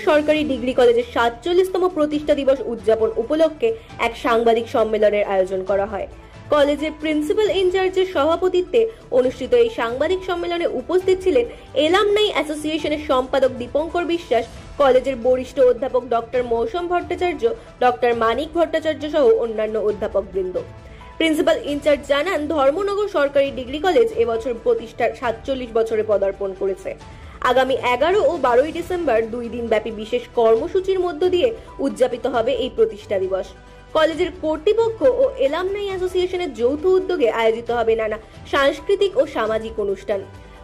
সরকারি ডিগ্রি কলেজের 47তম প্রতিষ্ঠা দিবস উদযাপন উপলক্ষে এক সাংবাদিক সম্মেলনের আয়োজন করা হয়। কলেজের প্রিন্সিপাল ইনচার্জের সভাপতিত্বে অনুষ্ঠিত এই সাংবাদিক সম্মেলনে উপস্থিত ছিলেন এলামনাই অ্যাসোসিয়েশনের সম্পাদক দীপঙ্কর বিশ্বাস, কলেজের বরিষ্ঠ অধ্যাপক ডক্টর মৌসুম ভট্টাচার্য, ডক্টর মানিক ভট্টাচার্য সহ অন্যান্য অধ্যাপকবৃন্দ। প্রিন্সিপাল ইনচার্জ জানান, ধর্মনগর সরকারি ডিগ্রি কলেজ এবছর প্রতিষ্ঠার 47 বছরে পদার্পণ করেছে। আগামী 11 ও 12 ডিসেম্বর 2 দিন ব্যাপী বিশেষ কর্মসূচির মধ্য দিয়ে উদযাপিত হবে এই প্রতিষ্ঠা দিবস। কলেজের কর্তৃপক্ষ ও এলামনাই অ্যাসোসিয়েশনের যৌথ উদ্যোগে আয়োজিত হবে নানা সাংস্কৃতিক ও সামাজিক অনুষ্ঠান।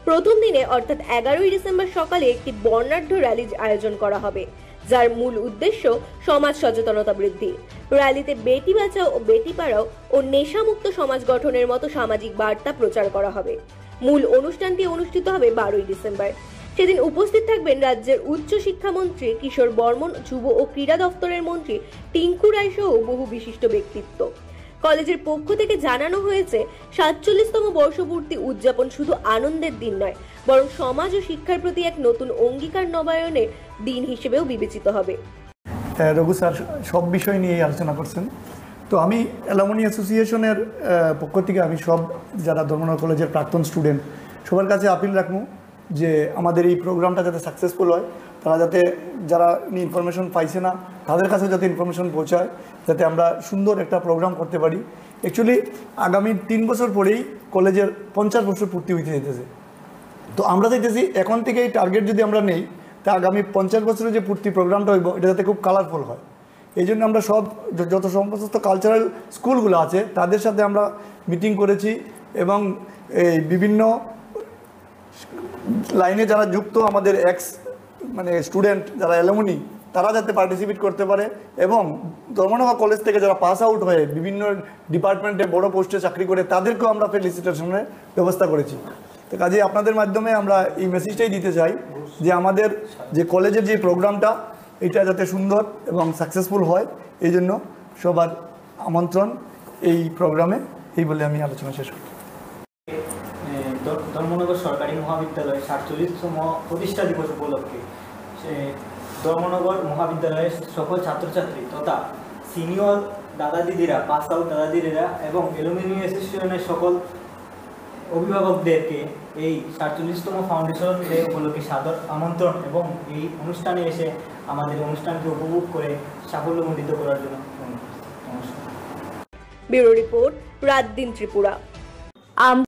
প্রথম দিনে অর্থাৎ 11 ডিসেম্বর সকালে একটি বর্ণাঢ্য র্যালির আয়োজন করা হবে, যার মূল উদ্দেশ্য সমাজ সচেতনতা বৃদ্ধি। র্যালিতে বেটি বাঁচাও ও বেটি পড়াও ও নেশামুক্ত সমাজ গঠনের মতো সামাজিক বার্তা প্রচার করা হবে। মূল অনুষ্ঠানটি অনুষ্ঠিত হবে 12 ডিসেম্বর। সেদিন উপস্থিত থাকবেন রাজ্যের উচ্চ শিক্ষামন্ত্রী কিশোর বর্মন, যুব ও ক্রীড়া দপ্তরের মন্ত্রী টিঙ্কু রায় সহ বহু বিশিষ্ট ব্যক্তিত্ব। কলেজের পক্ষ থেকে জানানো হয়েছে, 47তম বর্ষপূর্তি উদযাপন শুধু আনন্দের দিন নয়, বরং সমাজ ও শিক্ষার প্রতি এক নতুন অঙ্গীকার নবায়নের দিন হিসেবেও বিবেচিত হবে। রঘু স্যার সব বিষয় নিয়ে আলোচনা করছেন। তো আমি অ্যালামনি অ্যাসোসিয়েশনের পক্ষ থেকে আমি সব যারা ধর্মনগর কলেজের প্রাক্তন স্টুডেন্ট সবার কাছে আপিল রাখবো যে আমাদের এই প্রোগ্রামটা যাতে সাকসেসফুল হয়, তারা যাতে যারা ইনফরমেশন পাইছে না তাদের কাছে যাতে ইনফরমেশন পৌঁছায়, যাতে আমরা সুন্দর একটা প্রোগ্রাম করতে পারি। অ্যাকচুয়ালি আগামী 3 বছর পরেই কলেজের 50 বছর পূর্তি হইতে যেতেছে। তো আমরা চাইতেছি এখন থেকে এই টার্গেট যদি আমরা নেই, তা আগামী 50 বছরের যে পূর্তি প্রোগ্রামটা হইব এটা যাতে খুব কালারফুল হয়। এই জন্য আমরা সব যত সমস্ত কালচারাল স্কুলগুলো আছে তাদের সাথে আমরা মিটিং করেছি এবং এই বিভিন্ন লাইনে যারা যুক্ত আমাদের স্টুডেন্ট যারা অ্যালামনি তারা যাতে পার্টিসিপেট করতে পারে এবং ধর্মনগর কলেজ থেকে যারা পাস আউট হয়ে বিভিন্ন ডিপার্টমেন্টে বড় পোস্টে চাকরি করে তাদেরকেও আমরা ফেলিসিটেশনের ব্যবস্থা করেছি। তো কাজে আপনাদের মাধ্যমে আমরা এই মেসেজটাই দিতে চাই যে আমাদের যে কলেজের যে প্রোগ্রামটা এটা যাতে সুন্দর এবং সাকসেসফুল হয়, এই জন্য সবার আমন্ত্রণ এই প্রোগ্রামে। এই বলে আমি আলোচনা শেষ করি। ধর্মনগর সরকারি মহাবিদ্যালয় 47তম প্রতিষ্ঠা দিবস উপলক্ষে ধর্মনগর মহাবিদ্যালয়ের সকল ছাত্রছাত্রী তথা সিনিয়র দাদা দিদিরা, পাস আউট দাদা দিদিরা এবং অ্যালুমিনি অ্যাসোসিয়েশনের সকল অভিভাবকদেরকে এই 47তম ফাউন্ডেশন ডে উপলক্ষে সাদর আমন্ত্রণ এবং এই অনুষ্ঠানে এসে আমাদের অনুষ্ঠানকে উপভোগ করে সাফল্যমণ্ডিত করার জন্য নমস্কার। ব্যুরো রিপোর্ট, রাত দিন ত্রিপুরা।